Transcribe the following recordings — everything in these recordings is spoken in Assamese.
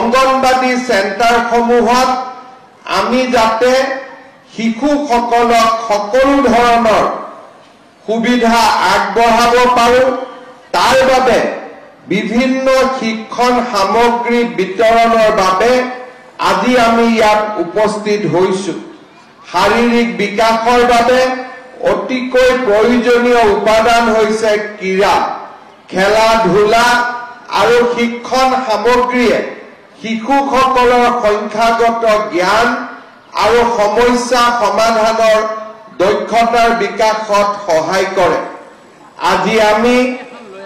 অংগনবাদী চেণ্টাৰসমূহত আমি যাতে শিশুসকলক সকলো ধৰণৰ সুবিধা আগবঢ়াব পাৰোঁ তাৰ বাবে বিভিন্ন শিক্ষণ সামগ্ৰী বিতৰণৰ বাবে আজি আমি ইয়াত উপস্থিত হৈছোঁ শাৰীৰিক বিকাশৰ বাবে অতিকৈ প্ৰয়োজনীয় উপাদান হৈছে ক্ৰীড়া খেলা ধূলা আৰু শিক্ষণ সামগ্ৰীয়ে শিশুসকলৰ সংখ্যাগত জ্ঞান আৰু সমস্যা সমাধানৰ দক্ষতাৰ বিকাশত সহায় কৰে আজি আমি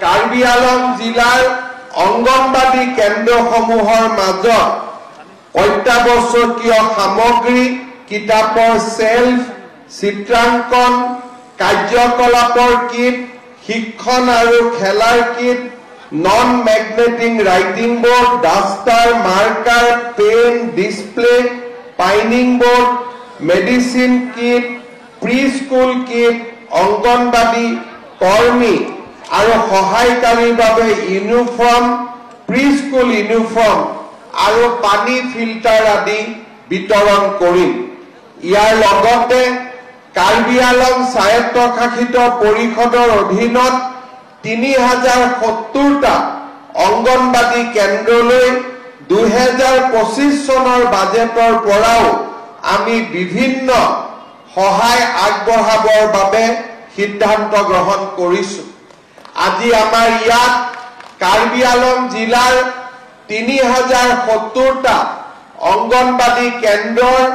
কাৰ্বি আংলং জিলাৰ অংগনবাদী কেন্দ্ৰসমূহৰ মাজত অত্যাৱশ্যকীয় সামগ্ৰী কিতাপৰ সেলফ চিত্ৰাংকন কাৰ্যকলাপৰ কিট শিক্ষণ আৰু খেলাৰ kit non magnetic writing board duster marker pen display pinning board medicine kit pre school kit anganwadi কৰ্মী আৰু সহায়কাৰীৰ বাবে ইউনিফৰ্ম প্ৰি স্কুল ইউনিফৰ্ম আৰু পানী ফিল্টাৰ আদি বিতৰণ কৰিম ইয়াৰ লগতে কাৰ্বি আংলং স্বায়ত্তশাসিত পৰিষদৰ অধীনত 3070টা অংগনবাদী কেন্দ্ৰলৈ 2025 চনৰ বাজেটৰ পৰাও আমি বিভিন্ন সহায় আগবঢ়াবৰ বাবে সিদ্ধান্ত গ্ৰহণ কৰিছো আজি আমাৰ ইয়াত কাৰ্বি আংলং জিলাৰ 3070টা অংগনবাদী কেন্দ্ৰৰ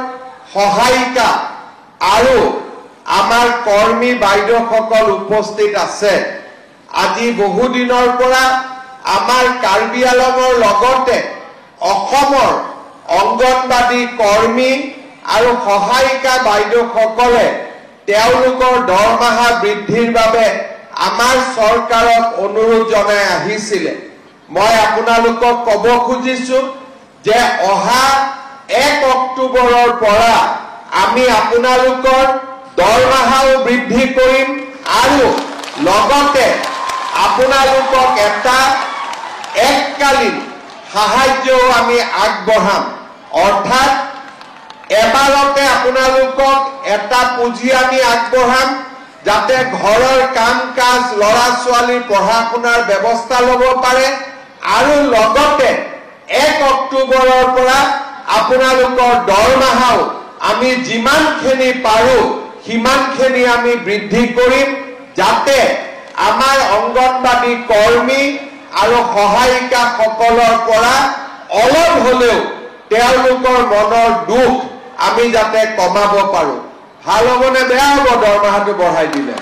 সহায়িকা আৰু আমাৰ কৰ্মী বাইদেউসকল উপস্থিত আছে আজি বহু দিনৰ পৰা আমাৰ কাৰ্বি আংলঙৰ লগতে অসমৰ অংগনবাদী কৰ্মী আৰু সহায়িকা বাইদেউসকলে তেওঁলোকৰ দৰমহা বৃদ্ধিৰ বাবে আমাৰ চৰকাৰক অনুৰোধ জনাই আহিছিলে মই আপোনালোকক ক'ব খুজিছো যে অহা 1 অক্টোবৰৰ পৰা আমি আপোনালোকৰ দৰমহাও বৃদ্ধি কৰিম আৰু লগতে আপোনালোকক এটা এককালীন সাহায্যও আমি আগবঢ়াম অৰ্থাৎ এবাৰতে আপোনালোকক এটা পুঁজি আমি আগবঢ়াম যাতে ঘৰৰ কাম কাজ লৰা ছোৱালী পঢ়া শুনাৰ ব্যৱস্থা ল'ব পাৰে আৰু লগতে 1 অক্টোবৰৰ পৰা আপোনালোকৰ দৰমহাও আমি যিমানখিনি পাৰো সিমানখিনি আমি বৃদ্ধি কৰিম যাতে আমাৰ অংগনবাদী কৰ্মী আৰু সহায়িকা সকলৰ পৰা অলপ হলেও তেওঁলোকৰ মনৰ দুখ আমি যাতে কমাব পাৰো ভাল হ'বনে বেয়া হ'ব দৰমহাটো বঢ়াই দিলে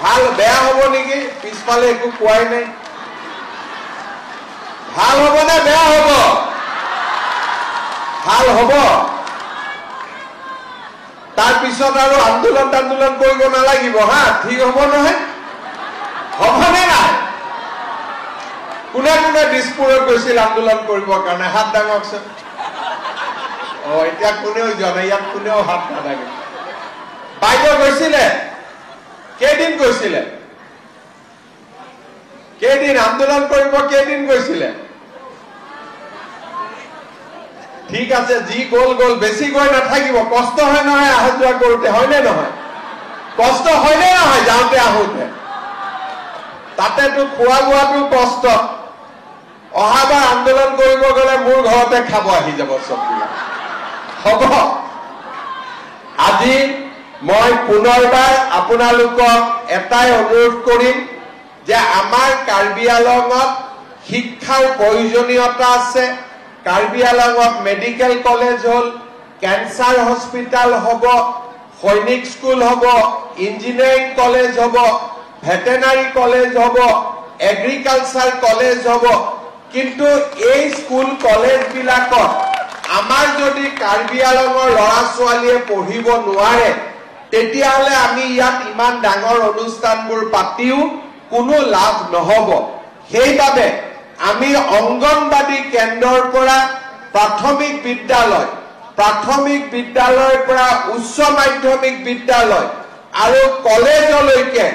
ভাল বেয়া হ'ব নেকি পিছফালে একো কোৱাই নাই ভাল হ'বনে বেয়া হ'ব ভাল হ'ব তাৰ পিছত আৰু আন্দোলন কৰিব নালাগিব হা ঠিক হ'ব নহয় হ'বনে নাই কোনে কোনে দিছপুৰত গৈছিল আন্দোলন কৰিবৰ কাৰণে হাত দাঙকচোন এতিয়া কোনেও জনা ইয়াত কোনেও হাত নাদাঙে বাইদেউ গৈছিলে কেইদিন গৈছিলে কেইদিন আন্দোলন কৰিব কেইদিন গৈছিলে ঠিক আছে যি গ'ল বেছি গৈ নাথাকিব কষ্ট হয় নহয় আহা যোৱা কৰোঁতে হয়নে নহয় কষ্ট হয়নে নহয় যাওঁতে আহোঁতে তাতেতো খোৱা বোৱাটো কষ্ট অহাবাৰ আন্দোলন কৰিব গ'লে মোৰ ঘৰতে খাব আহি যাব চববিলাক হ'ব আজি মই পুনৰবাৰ আপোনালোকক এটাই অনুৰোধ কৰিম যে আমাৰ কাৰ্বি আংলঙত শিক্ষাৰ প্ৰয়োজনীয়তা আছে কাৰ্বি আংলঙত মেডিকেল কলেজ হল ক্যান্সাৰ হস্পিটাল হ'ব সৈনিক স্কুল হ'ব ইঞ্জিনিয়াৰিং কলেজ হ'ব ভেটেনাৰী কলেজ হ'ব এগ্ৰিকালচাৰ কলেজ হ'ব কিন্তু এই স্কুল কলেজ বিলাকত আমাৰ যদি কাৰ্বি আংলঙৰ ল'ৰা ছোৱালীয়ে পঢ়িব নোৱাৰে তেতিয়াহলে আমি ইয়াত ইমান ডাঙৰ অনুষ্ঠানবোৰ পাতিও কোনো লাভ নহব সেইবাবে আমি অংগনবাদী কেন্দ্ৰৰ পৰা প্ৰাথমিক বিদ্যালয়ৰ পৰা উচ্চ মাধ্যমিক বিদ্যালয় আৰু কলেজলৈকে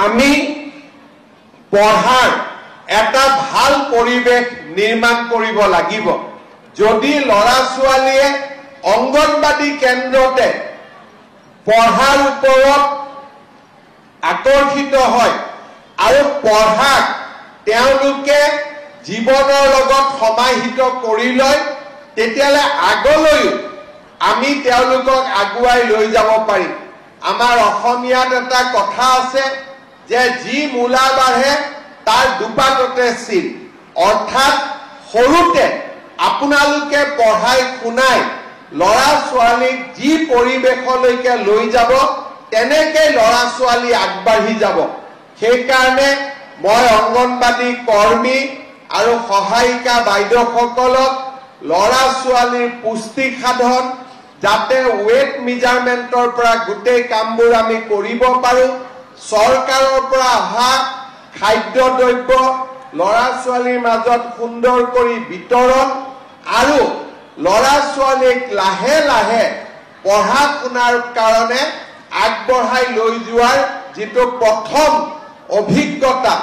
আমি পঢ়াৰ এটা ভাল পৰিৱেশ নিৰ্মাণ কৰিব লাগিব। যদি ল'ৰা ছোৱালীয়ে অংগনবাদী কেন্দ্ৰতে পঢ়াৰ ওপৰত আকৰ্ষিত হয় আৰু পঢ়াক তেওঁলোকে জীৱনৰ লগত সমাহিত কৰি লয়, তেতিয়ালে আগলৈ আমি তেওঁলোকক আগুৱাই লৈ যাব পাৰিম। আমাৰ অসমীয়াত এটা কথা আছে যে যি মূলা বাঢ়ে তাৰ দুপাততে চিন, অৰ্থাৎ সৰুতে আপোনালোকে পঢ়াই শুনাই ল'ৰা ছোৱালীক যি পৰিৱেশলৈকে লৈ যাব তেনেকৈ ল'ৰা ছোৱালী আগবাঢ়ি যাব। সেইকাৰণে মই অংগনবাদী কৰ্মী আৰু সহায়িকা বাইদেউসকলক ল'ৰা ছোৱালীৰ পুষ্টি সাধন, যাতে ৱেট মেজাৰমেণ্টৰ পৰা গোটেই কামবোৰ আমি কৰিব পাৰোঁ, চৰকাৰৰ পৰা অহা খাদ্যদ্ৰব্য ল'ৰা ছোৱালীৰ মাজত সুন্দৰ কৰি বিতৰণ আৰু ল'ৰা ছোৱালীক লাহে লাহে পঢ়া শুনাৰ কাৰণে আগবঢ়াই লৈ যোৱাৰ যিটো প্ৰথম অভিজ্ঞতা